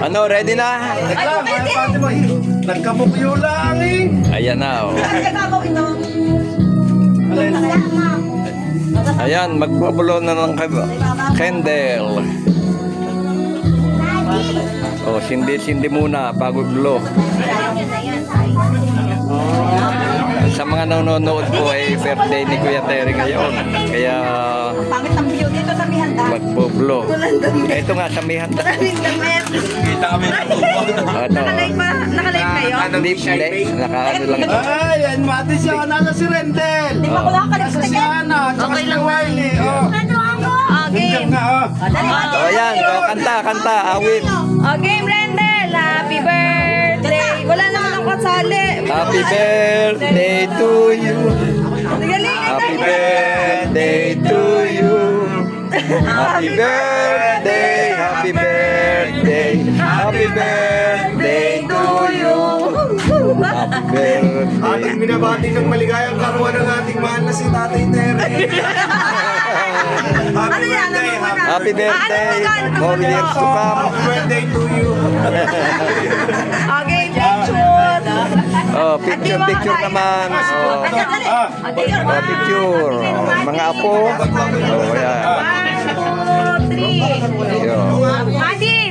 Ano, ready na? Nagkabukyo lang eh. Ayan na, oh. Ayan, magpabulo na ng candle. Oh, sindi muna bago blow. Sa mga nanonood po ay birthday ni Kuya Terry ngayon. Kaya Pangit ang view dito sa Mihanda. magpo-blow. Ito nga sa Mihanda. Maraming damit. Kita kami ng Nakalive ba? Nakalive kayo? Hindi, nakaano lang ito. Ay, yan, mati siya. Nasa si Rendel. Di ba ko Nasa nakakalipstick si eh? Ana. Tsaka si Wiley. Oh. Okay. Diyan nga, oh. Oh, ayan, oh, kanta, awit. Okay, Brendel. Happy birthday. Wala naman ang kasali. Happy birthday to you. Happy birthday to you. Happy birthday, happy birthday, happy birthday to you. Happy birthday. Ating binabati ng maligayang karuan ng ating mahal na si Tatay Terry. Ano yan? Ano mo na? Happy birthday. More years to come. Happy birthday to you. Okay, picture. Oh, picture naman. Oh, picture. Mga apo. Oh, yan. 1, 2, 3. Yo.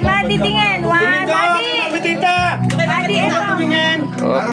Madi, tingin. 1, Madi. Tita! Madi, ito. Tingin! Oh.